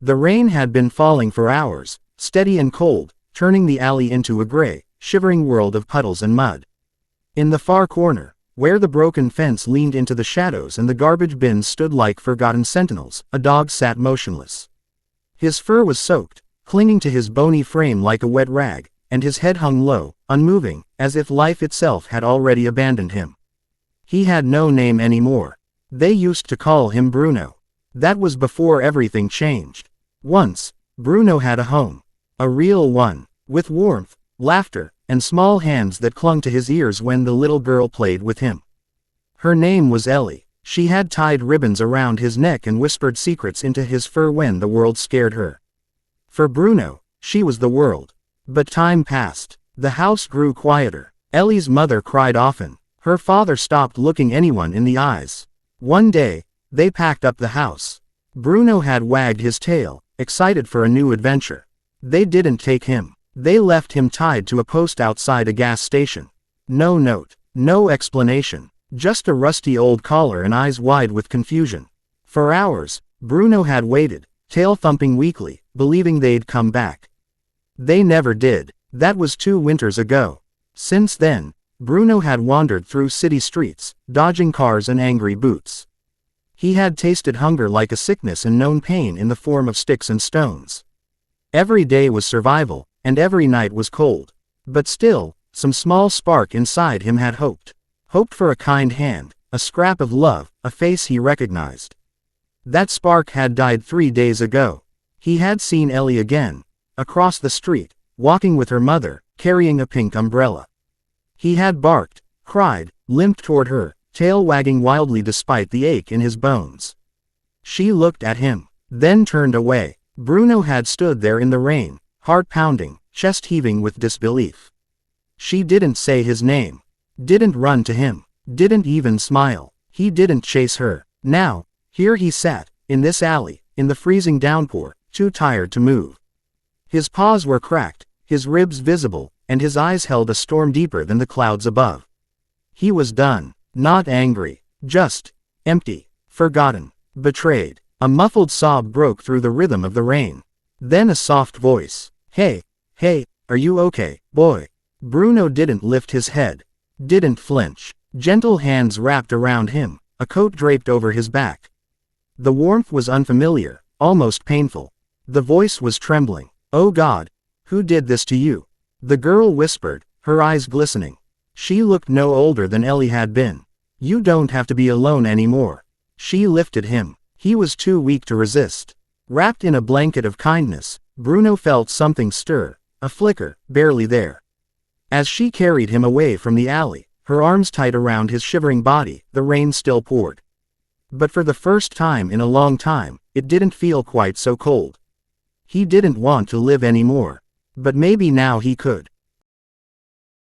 The rain had been falling for hours, steady and cold, turning the alley into a gray, shivering world of puddles and mud. In the far corner, where the broken fence leaned into the shadows and the garbage bins stood like forgotten sentinels, a dog sat motionless. His fur was soaked, clinging to his bony frame like a wet rag, and his head hung low, unmoving, as if life itself had already abandoned him. He had no name anymore. They used to call him Bruno. That was before everything changed. Once, Bruno had a home. A real one, with warmth, laughter, and small hands that clung to his ears when the little girl played with him. Her name was Ellie. She had tied ribbons around his neck and whispered secrets into his fur when the world scared her. For Bruno, she was the world. But time passed. The house grew quieter. Ellie's mother cried often. Her father stopped looking anyone in the eyes. One day, they packed up the house. Bruno had wagged his tail, excited for a new adventure. They didn't take him. They left him tied to a post outside a gas station. No note, no explanation, just a rusty old collar and eyes wide with confusion. For hours, Bruno had waited, tail thumping weakly, believing they'd come back. They never did. That was 2 winters ago. Since then, Bruno had wandered through city streets, dodging cars and angry boots. He had tasted hunger like a sickness and known pain in the form of sticks and stones. Every day was survival, and every night was cold. But still, some small spark inside him had hoped. Hoped for a kind hand, a scrap of love, a face he recognized. That spark had died 3 days ago. He had seen Ellie again, across the street, walking with her mother, carrying a pink umbrella. He had barked, cried, limped toward her, tail wagging wildly despite the ache in his bones. She looked at him, then turned away. Bruno had stood there in the rain, heart pounding, chest heaving with disbelief. She didn't say his name, didn't run to him, didn't even smile. He didn't chase her. Now, here he sat, in this alley, in the freezing downpour, too tired to move. His paws were cracked, his ribs visible, and his eyes held a storm deeper than the clouds above. He was done, not angry, just empty, forgotten, betrayed. A muffled sob broke through the rhythm of the rain. Then a soft voice. Hey, are you okay, boy? Bruno didn't lift his head, didn't flinch. Gentle hands wrapped around him, a coat draped over his back. The warmth was unfamiliar, almost painful. The voice was trembling. Oh God, who did this to you? The girl whispered, her eyes glistening. She looked no older than Ellie had been. You don't have to be alone anymore. She lifted him. He was too weak to resist. Wrapped in a blanket of kindness, Bruno felt something stir, a flicker, barely there. As she carried him away from the alley, her arms tight around his shivering body, the rain still poured. But for the first time in a long time, it didn't feel quite so cold. He didn't want to live anymore. But maybe now he could.